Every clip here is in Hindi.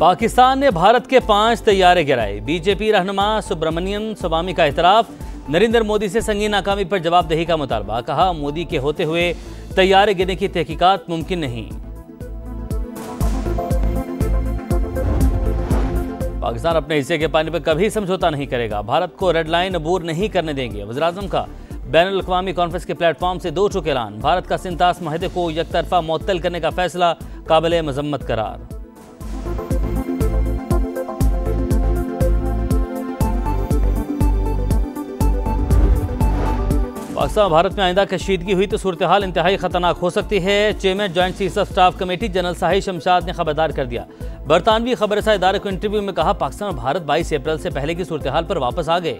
पाकिस्तान ने भारत के 5 तैयारे गिराए। बीजेपी रहनुमा सुब्रमण्यम स्वामी का इतराफ। नरेंद्र मोदी से संगीन नाकामी पर जवाबदेही का मुतालबा। कहा, मोदी के होते हुए तैयारे गिरने की तहकीकात मुमकिन नहीं। पाकिस्तान अपने हिस्से के पानी पर कभी समझौता नहीं करेगा। भारत को रेड लाइन अबूर नहीं करने देंगे। वज़ीर-ए-आज़म का बैनुल अक़वामी कॉन्फ्रेंस के प्लेटफॉर्म से दो टूक ऐलान। भारत का सिंतास माहदे को यकतरफा मुअत्तल करने का फैसला काबिल मजम्मत करार। पाकिस्तान भारत में आइंदा कशीदगी हुई तो सूरत हाल इंतहाई खतरनाक हो सकती है। Chairman joint chief of staff committee general Sahil Shamshad ने खबरदार कर दिया। बरतानवी खबरसां इदारे को इंटरव्यू में कहा, पाकिस्तान और भारत 22 अप्रैल से पहले की सूरत हाल पर वापस आ गए।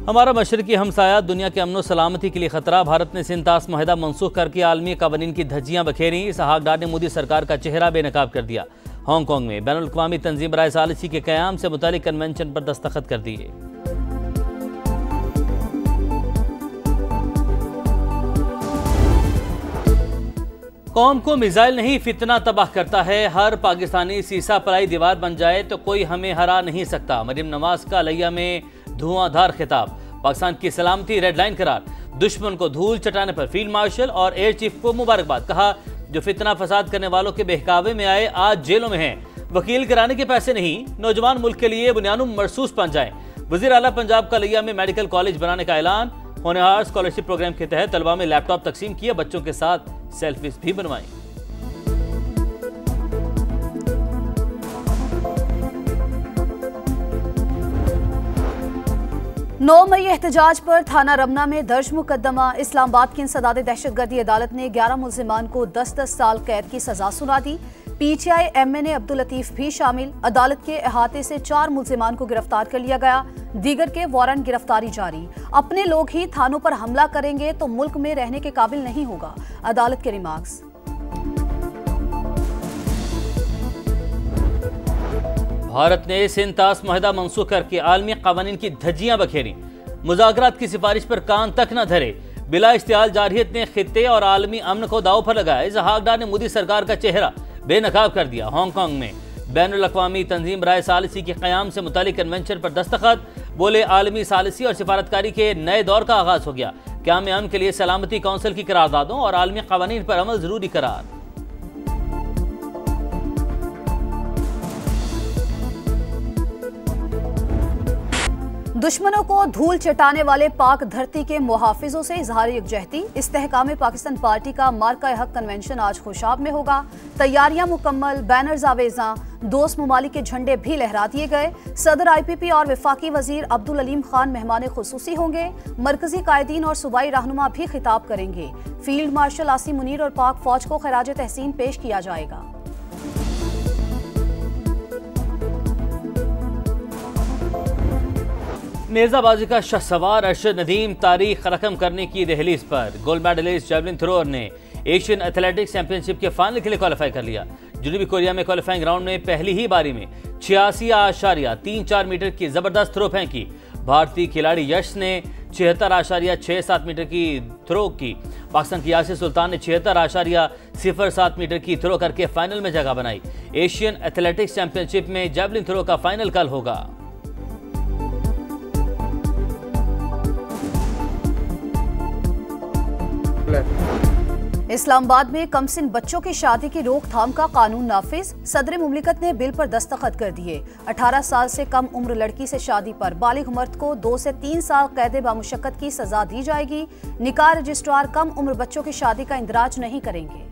हमारा मशरकी हमसाया दुनिया के अमन सलामती के लिए खतरा। भारत ने सिंतास मुआहदा मनसूख करके आलमी कवानीन की धज्जियां बखेरी। इसहाक डार ने मोदी सरकार का चेहरा बेनकाब कर दिया। हांगकांग में बैनुल अक़वामी तंजीम बराए सालिसी के क़याम से मुतालिक कन्वेंशन पर दस्तखत कर दिए। कौम को मिसाइल नहीं फितना तबाह करता है। हर पाकिस्तानी सीसा पलाई दीवार बन जाए तो कोई हमें हरा नहीं सकता। मरियम नवाज का लैया में धुआंधार खिताब। पाकिस्तान की सलामती रेड लाइन करार। दुश्मन को धूल चटाने पर फील्ड मार्शल और एयर चीफ को मुबारकबाद। कहा, जो फितना फसाद करने वालों के बहकावे में आए आज जेलों में हैं। वकील कराने के पैसे नहीं, नौजवान मुल्क के लिए बुनियाद मरसूस बन जाएं। वजीर आला पंजाब का लिया में मेडिकल कॉलेज बनाने का ऐलान। होनहार स्कॉलरशिप प्रोग्राम के तहत तलबा में लैपटॉप तकसीम किए। बच्चों के साथ सेल्फीज भी बनवाई। 9 मई एहतजाज पर थाना रमना में दर्ज मुकदमा। इस्लामाबाद की इंसदाद दहशतगर्दी अदालत ने 11 मुल्जिमान को 10-10 साल कैद की सजा सुना दी। PTI MNA अब्दुल लतीफ भी शामिल। अदालत के अहाते से 4 मुल्जिमान को गिरफ्तार कर लिया गया। दीगर के वारंट गिरफ्तारी जारी। अपने लोग ही थानों पर हमला करेंगे तो मुल्क में रहने के काबिल नहीं होगा, अदालत के रिमार्क्स। भारत ने सिंतास मुआहदा मनसूख करके आलमी कवानीन की धज्जियां बखेरी। मुज़ाकरात की सिफारिश पर कान तक न धरे। बिला इश्तियाल जारहियत ने खित्ते और आलमी अमन को दाव पर लगाया। इसहाक डार ने मोदी सरकार का चेहरा बेनकाब कर दिया। हांगकांग में बैनुल अक़वामी तंजीम बराए सालिसी के क़याम से मुतालिक कन्वेंशन पर दस्तखत। बोले, आलमी सालिसी और सिफारतकारी के नए दौर का आगाज हो गया। क़याम अमन के लिए सलामती कौंसिल की करारदादों और आलमी क़वानीन पर अमल जरूरी करार। दुश्मनों को धूल चटाने वाले पाक धरती के मुहाफिजों से इजहार यकजहती। इस्तेहकाम पाकिस्तान पार्टी का मार्का हक कन्वेंशन आज खुशाब में होगा। तैयारियां मुकम्मल, बैनर्स आवेजा, दोस्त ममालिक के झंडे भी लहरा दिए गए। सदर IPP और वफाकी वजीर अब्दुल अलीम खान मेहमान खुसूसी होंगे। मरकजी कायदीन और सूबाई रहनुमा भी खिताब करेंगे। फील्ड मार्शल आसिम मुनीर और पाक फौज को खराज तहसीन पेश किया जाएगा। नेजाबाजी का शहसवार अरशद नदीम तारीख रकम करने की दहलीज पर। गोल्ड मेडलिस्ट जेवलिन थ्रोअर ने एशियन एथलेटिक्स चैंपियनशिप के फाइनल के लिए क्वालिफाई कर लिया। जनूबी कोरिया में क्वालिफाइंग राउंड में पहली ही बारी में 86.34 मीटर की जबरदस्त थ्रो फेंकी। भारतीय खिलाड़ी यश ने 76.67 मीटर की थ्रो की। पाकिस्तान की यासिर सुल्तान ने 76.07 मीटर की थ्रो करके फाइनल में जगह बनाई। एशियन एथलेटिक्स चैंपियनशिप में जेवलिन थ्रो का फाइनल कल होगा। इस्लामाबाद में कमसिन बच्चों की शादी की रोकथाम का कानून नाफिज। सदर मुमलिकत ने बिल पर दस्तखत कर दिए। 18 साल से कम उम्र लड़की से शादी पर बालिग मर्द को 2 से 3 साल कैद बामुशक्कत की सजा दी जाएगी। निकाह रजिस्ट्रार कम उम्र बच्चों की शादी का इंदराज नहीं करेंगे।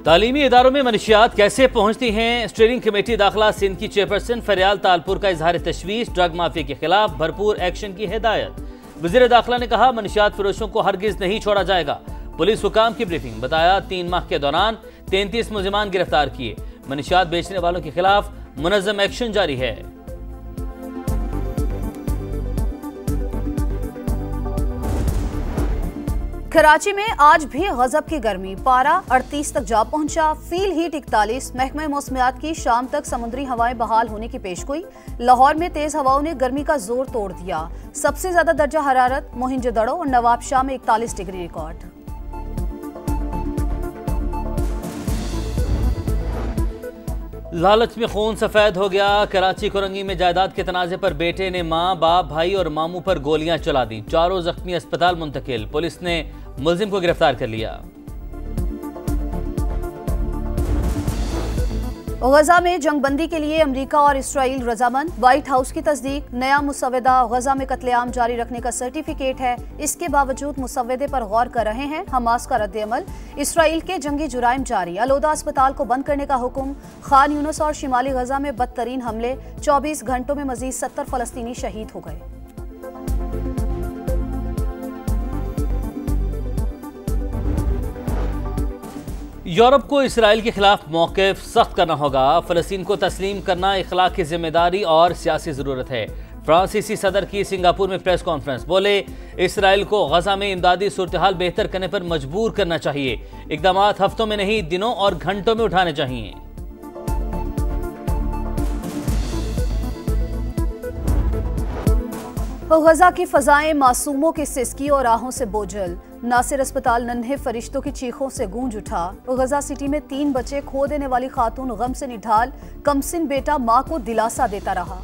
तालीमी इदारों में मनशियात कैसे पहुंचती हैं? स्टीयरिंग कमेटी दाखिला सिंध की चेयरपर्सन फरियाल तालपुर का इजहार तशवीश। ड्रग माफिया के खिलाफ भरपूर एक्शन की हिदायत। वजीर दाखिला ने कहा, मनशियात फरोशों को हरगिज नहीं छोड़ा जाएगा। पुलिस हुकाम की ब्रीफिंग। बताया, 3 माह के दौरान 33 मुलजिमान गिरफ्तार किए। मनशियात बेचने वालों के खिलाफ मुनज़्ज़म एक्शन जारी है। कराची में आज भी गजब की गर्मी, पारा 38 तक जा पहुंचा, फील हीट 41। महकमा मौसमियात की शाम तक समुद्री हवाएं बहाल होने की पेशगोई। लाहौर में तेज हवाओं ने गर्मी का जोर तोड़ दिया। सबसे ज्यादा दर्जा हरारत मोहिंजोदड़ो और नवाबशाह में 41 डिग्री रिकॉर्ड। लालच में खून सफेद हो गया। कराची कोरंगी में जायदाद के तनाजे पर बेटे ने मां, बाप, भाई और मामू पर गोलियां चला दी। चारों जख्मी अस्पताल मुंतकिल। पुलिस ने मुलजिम को गिरफ्तार कर लिया। गजा में जंगबंदी के लिए अमेरिका और इसराइल रजामंद। व्हाइट हाउस की तस्दीक। नया मुसव्वदा गजा में कत्लेआम जारी रखने का सर्टिफिकेट है। इसके बावजूद मुसव्वदे पर गौर कर रहे हैं हमास का रद्द-ए-अमल। इसराइल के जंगी जुराइम जारी। अलोदा अस्पताल को बंद करने का हुक्म। खान यूनुस और शिमाली गजा में बदतरीन हमले। 24 घंटों में मजीद 70 फलस्तीनी शहीद हो गए। यूरोप को इसराइल के खिलाफ मौक़िफ़ सख्त करना होगा। फ़लस्तीन को तस्लीम करना इखलाक की जिम्मेदारी और सियासी ज़रूरत है। फ्रांसीसी सदर की सिंगापुर में प्रेस कॉन्फ्रेंस। बोले, इसराइल को गजा में इमदादी सूरत हाल बेहतर करने पर मजबूर करना चाहिए। इक़दामात हफ्तों में नहीं, दिनों और घंटों में उठाने चाहिए। गजा की फजाएं मासूमों की सिसकी और आहों से बोझल। नासिर अस्पताल नन्हे फरिश्तों की चीखों से गूंज उठा। गजा सिटी में 3 बच्चे खो देने वाली खातून गम से निढाल। कमसिन बेटा मां को दिलासा देता रहा।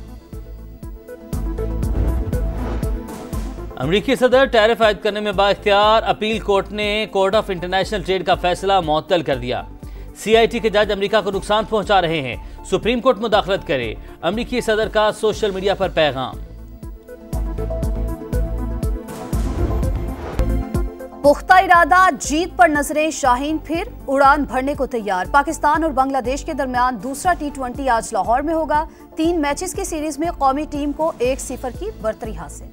अमरीकी सदर टैरिफ आयद करने में बाइख्तियार। अपील कोर्ट ने कोर्ट ऑफ इंटरनेशनल ट्रेड का फैसला मुअत्तल कर दिया। CIT के जज अमरीका को नुकसान पहुंचा रहे हैं, सुप्रीम कोर्ट मुदाखलत करे। अमरीकी सदर का सोशल मीडिया पर पैगाम। पुख्ता इरादा, जीत पर नजरें। शाहीन फिर उड़ान भरने को तैयार। पाकिस्तान और बांग्लादेश के दरमियान दूसरा T20 आज लाहौर में होगा। 3 मैचेस की सीरीज में कौमी टीम को 1-0 की बरतरी हासिल।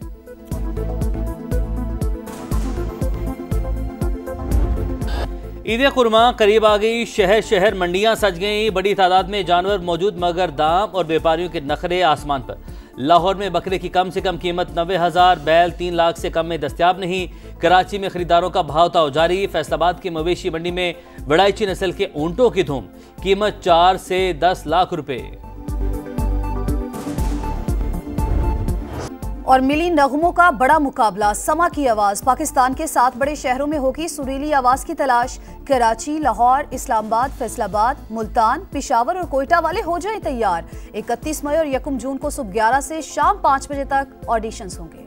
ईद कुर्मा करीब आ गई। शहर शहर मंडियां सज गई। बड़ी तादाद में जानवर मौजूद, मगर दाम और व्यापारियों के नखरे आसमान पर। लाहौर में बकरे की कम से कम कीमत 90,000, बैल 3 लाख से कम में दस्तयाब नहीं। कराची में खरीदारों का भाव ताव जारी। फैसलाबाद की मवेशी मंडी में वड़ाइची नस्ल के ऊंटों की धूम, कीमत 4 से 10 लाख रुपए। और मिली नगमों का बड़ा मुकाबला। समा की आवाज। पाकिस्तान के 7 बड़े शहरों में होगी सुरीली आवाज की तलाश। कराची, लाहौर, इस्लामाबाद, फैसलाबाद, मुल्तान, पेशावर और कोयटा वाले हो जाएं तैयार। 31 मई और 1 जून को सुबह 11 से शाम 5 बजे तक ऑडिशंस होंगे।